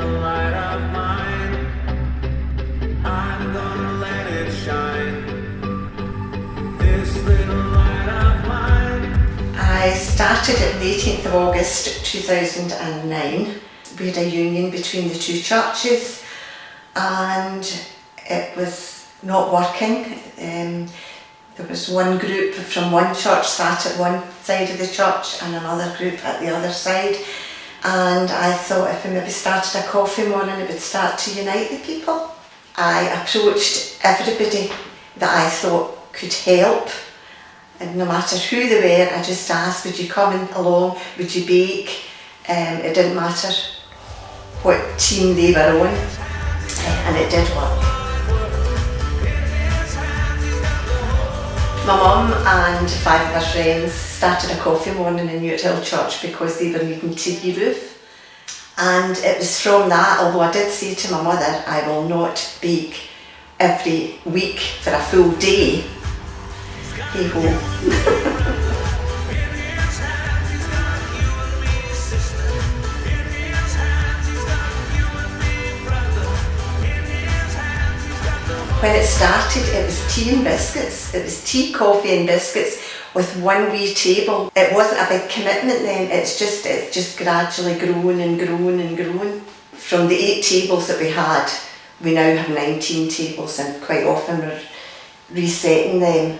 little light of mine, I'm gonna let it shine. This little light of mine. I started on the 18th of August 2009. We had a union between the two churches and it was not working. There was one group from one church sat at one side of the church and another group at the other side, and I thought if we maybe started a coffee morning it would start to unite the people. I approached everybody that I thought could help, and no matter who they were, I just asked, would you come along, would you bake? It didn't matter what team they were on, and it did work. My mum and 5 of her friends started a coffee morning in Newt Hill Church because they were needing TV roof. And it was from that, although I did say to my mother, I will not bake every week for a full day. Hey ho. When it started, it was tea and biscuits. It was tea, coffee and biscuits with one wee table. It wasn't a big commitment then, it's just gradually grown and grown and grown. From the 8 tables that we had, we now have 19 tables, and quite often we're resetting them.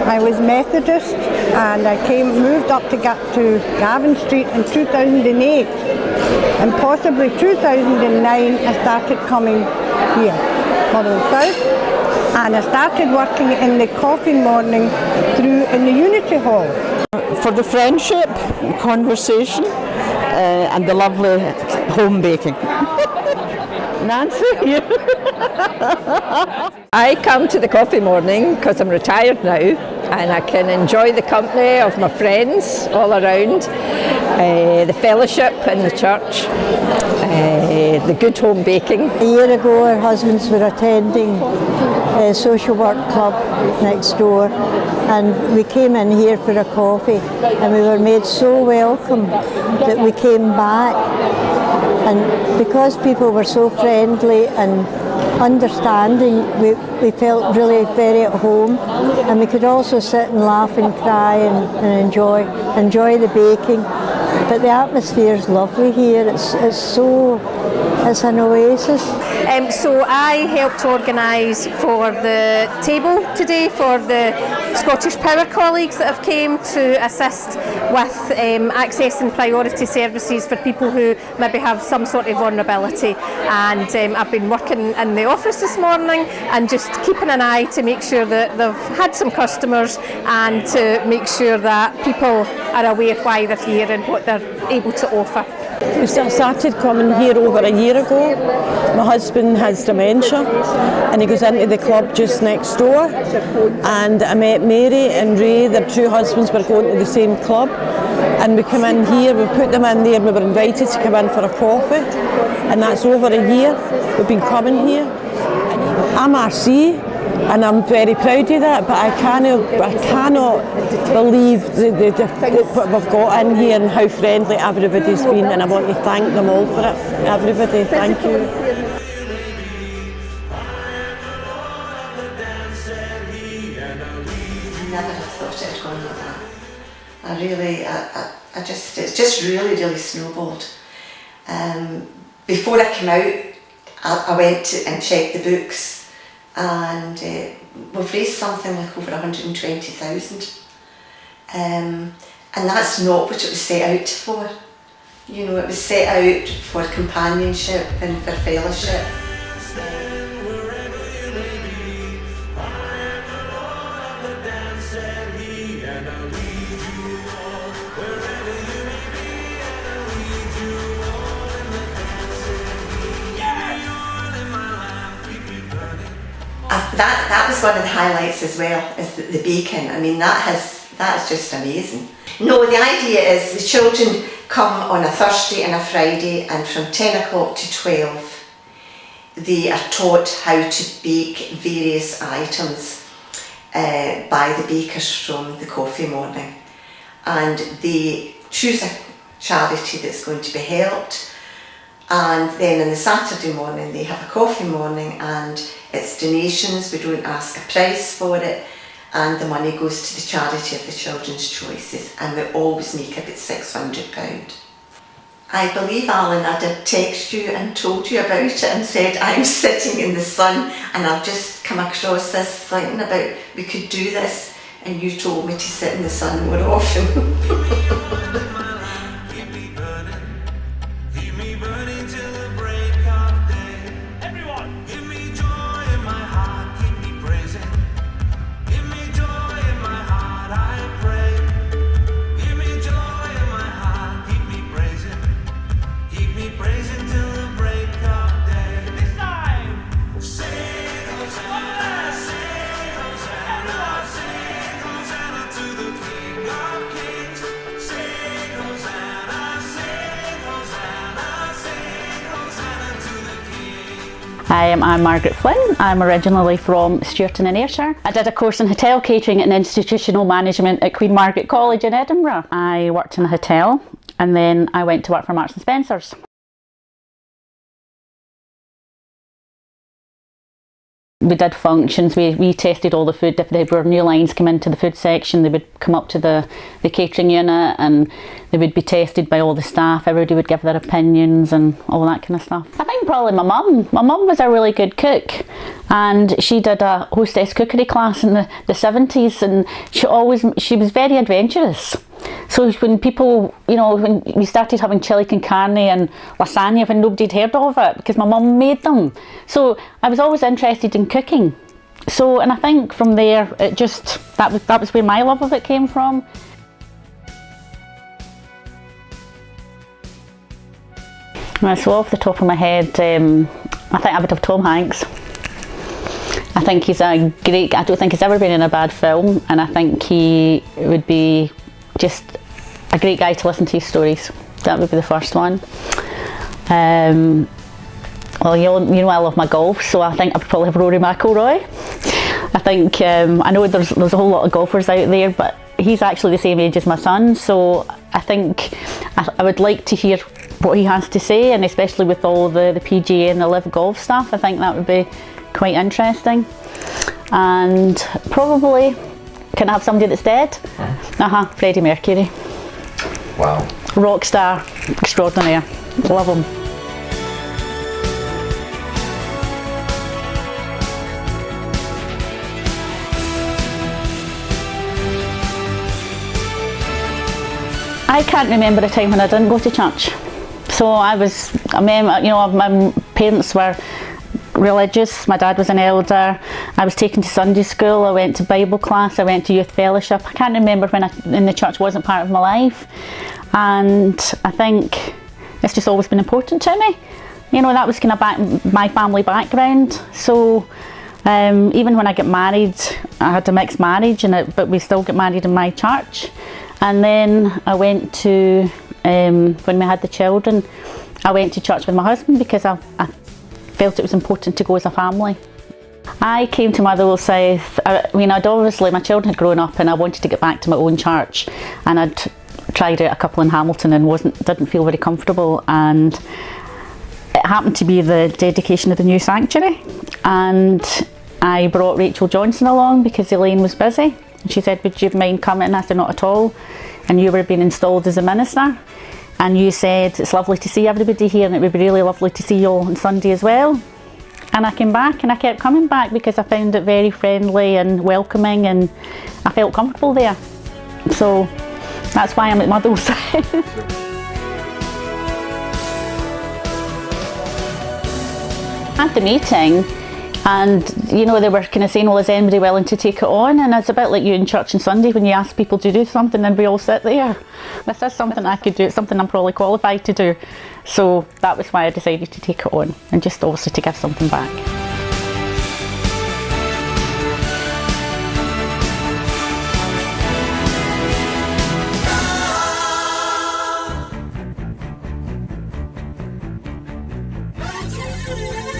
I was Methodist and I moved up to Gavin Street in 2008, and possibly 2009 I started coming here, Marlyn South, and I started working in the coffee morning in the Unity Hall. For the friendship, conversation and the lovely home baking. Nancy, you. I come to the coffee morning because I'm retired now, and I can enjoy the company of my friends all around, the fellowship in the church, the good home baking. A year ago our husbands were attending a social work club next door, and we came in here for a coffee and we were made so welcome that we came back. And because people were so friendly and understanding, we felt really very at home, and we could also sit and laugh and cry and enjoy the baking. But the atmosphere is lovely here. It's an oasis. So I helped organise for the table today for the Scottish Power colleagues that have came to assist with accessing priority services for people who maybe have some sort of vulnerability. And I've been working in the office this morning and just keeping an eye to make sure that they've had some customers and to make sure that people are aware why they're here and what they're able to offer. We started coming here over a year ago. My husband has dementia and he goes into the club just next door, and I met Mary and Ray. Their 2 husbands were going to the same club, and we come in here, we put them in there, we were invited to come in for a coffee, and that's over a year we've been coming here. I'm RC and I'm very proud of that, but I cannot believe what we've got in here and how friendly everybody's been, and I want to thank them all for it. Everybody, thank you. Never have thought it had gone like that. It's just really snowballed. Before I came out, I went and checked the books, and we've raised something like over 120,000. And that's not what it was set out for. You know, it was set out for companionship and for fellowship. That was one of the highlights as well, is the baking. I mean, that is just amazing. No, the idea is the children come on a Thursday and a Friday, and from 10 o'clock to 12 they are taught how to bake various items by the bakers from the coffee morning, and they choose a charity that's going to be helped, and then on the Saturday morning they have a coffee morning, and it's donations. We don't ask a price for it, and the money goes to the charity of the children's choices, and we always make about £600. I believe, Alan, I did text you and told you about it and said I'm sitting in the sun and I've just come across this thinking about we could do this, and you told me to sit in the sun more often. Keep me burning till the break of day. Everyone, give me joy in my heart, keep me praising. Give me joy in my heart, I pray. Give me joy in my heart, keep me praising. Keep me praising till the break of day. This time, sing Hosanna, sing Hosanna, sing Hosanna to the King of Kings. Sing Hosanna, sing Hosanna, sing Hosanna to the King. I'm Margaret Flynn. I'm originally from Stewarton in Ayrshire. I did a course in hotel catering and institutional management at Queen Margaret College in Edinburgh. I worked in a hotel and then I went to work for Marks and Spencer's. We did functions, we tested all the food. If there were new lines come into the food section, they would come up to the catering unit and they would be tested by all the staff. Everybody would give their opinions and all that kind of stuff. I think probably my mum. My mum was a really good cook, and she did a hostess cookery class in the 70s, and she was very adventurous. So when people, when we started having chili con carne and lasagna when nobody had heard of it, because my mum made them. So I was always interested in cooking. So, and I think from there, it just, that was where my love of it came from. So off the top of my head, I think I would have Tom Hanks. I think he's a great, I don't think he's ever been in a bad film, and I think he would be just a great guy to listen to his stories. That would be the first one. Well, you know I love my golf, so I think I would probably have Rory McIlroy. I think, I know there's a whole lot of golfers out there, but he's actually the same age as my son, so I think I would like to hear what he has to say, and especially with all the PGA and the live golf stuff, I think that would be quite interesting. And probably, can I have somebody that's dead? Freddie Mercury. Wow. Rock star extraordinaire. Love him. I can't remember a time when I didn't go to church. So my parents were religious. My dad was an elder. I was taken to Sunday school. I went to Bible class. I went to youth fellowship. I can't remember when the church wasn't part of my life, and I think it's just always been important to me. That was kind of my family background. So even when I got married, I had a mixed marriage, but we still got married in my church. And then I went to when we had the children, I went to church with my husband because I felt it was important to go as a family. I came to Motherwell South, I'd obviously, my children had grown up and I wanted to get back to my own church, and I'd tried out a couple in Hamilton and didn't feel very comfortable, and it happened to be the dedication of the new sanctuary, and I brought Rachel Johnson along because Elaine was busy, and she said, would you mind coming? And I said, not at all. And you were being installed as a minister, and you said it's lovely to see everybody here and it would be really lovely to see you all on Sunday as well. And I came back and I kept coming back because I found it very friendly and welcoming, and I felt comfortable there. So that's why I'm at Motherwell South. At the meeting, and they were kind of saying, well, is anybody willing to take it on? And it's a bit like you in church on Sunday when you ask people to do something and we all sit there. This is something I could do, it's something I'm probably qualified to do. So that was why I decided to take it on, and just obviously to give something back. Thank you.